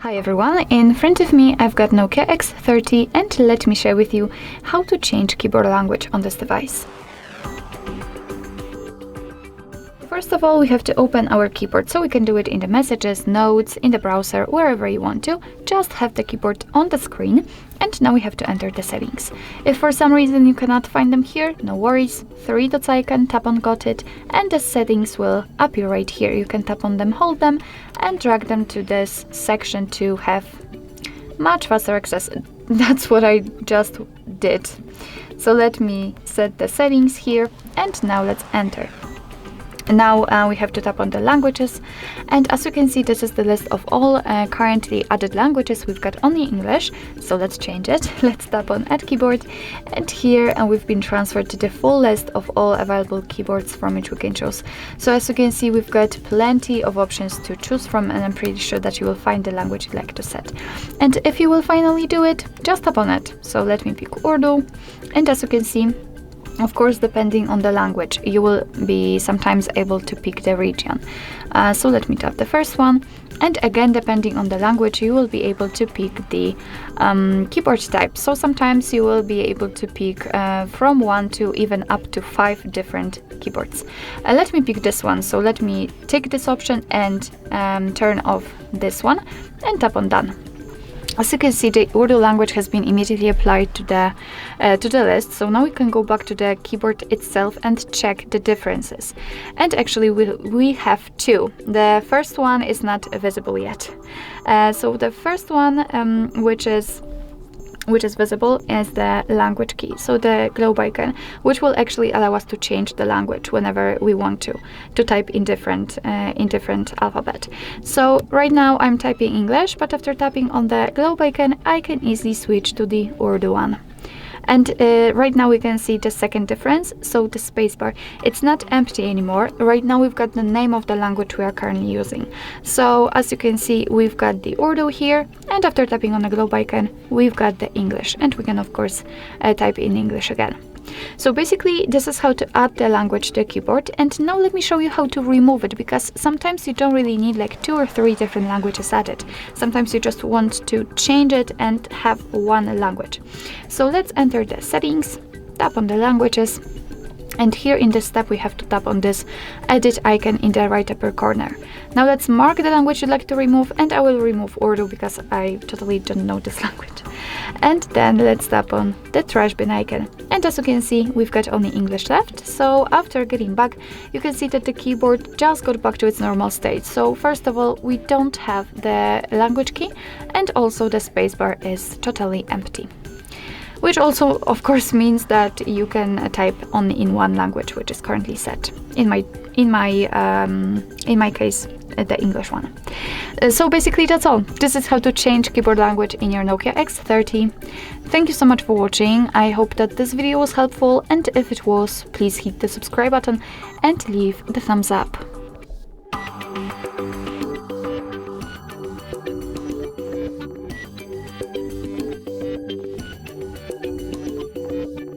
Hi everyone, in front of me I've got Nokia X30 and let me share with you how to change keyboard language on this device. First of all, we have to open our keyboard, so we can do it in the messages, notes, in the browser, wherever you want to. Just have the keyboard on the screen, and now we have to enter the settings. If for some reason you cannot find them here, no worries. 3 dots icon, tap on got it, and the settings will appear right here. You can tap on them, hold them, and drag them to this section to have much faster access. That's what I just did. So let me set the settings here, and now let's enter. Now we have to tap on the languages, and as you can see, this is the list of all currently added languages. We've got only English, so let's change it. Let's tap on Add Keyboard, and here we've been transferred to the full list of all available keyboards from which we can choose. So as you can see, we've got plenty of options to choose from, and I'm pretty sure that you will find the language you'd like to set. And if you will finally do it, just tap on it. So let me pick Urdu, and as you can see, of course, depending on the language, you will be sometimes able to pick the region. So let me tap the first one. And again, depending on the language, you will be able to pick the keyboard type. So sometimes you will be able to pick from 1 to even up to 5 different keyboards. Let me pick this one. So let me take this option and turn off this one and tap on Done. As you can see, the Urdu language has been immediately applied to the list. So now we can go back to the keyboard itself and check the differences. And actually, we have 2. The first one is not visible yet. So the first one, which is visible, is the language key, so the globe icon, which will actually allow us to change the language whenever we want to type in different alphabet. So right now I'm typing English, but after tapping on the globe icon, I can easily switch to the Urdu one. And right now we can see the second difference, so the spacebar, it's not empty anymore. Right now we've got the name of the language we are currently using. So as you can see, we've got the Urdu here, and after tapping on the globe icon, we've got the English, and we can of course type in English again. So basically, this is how to add the language to the keyboard, and now let me show you how to remove it, because sometimes you don't really need like 2 or 3 different languages added. Sometimes you just want to change it and have one language. So let's enter the settings, tap on the languages, and here in this step we have to tap on this edit icon in the right upper corner. Now let's mark the language you'd like to remove, and I will remove Urdu because I totally don't know this language. And then let's tap on the trash bin icon. And as you can see, we've got only English left. So after getting back, you can see that the keyboard just got back to its normal state. So first of all, we don't have the language key, and also the spacebar is totally empty. Which also, of course, means that you can type only in one language, which is currently set. In my case, the English one. So basically, that's all. This is how to change keyboard language in your Nokia X30. Thank you so much for watching. I hope that this video was helpful, and if it was, please hit the subscribe button and leave the thumbs up.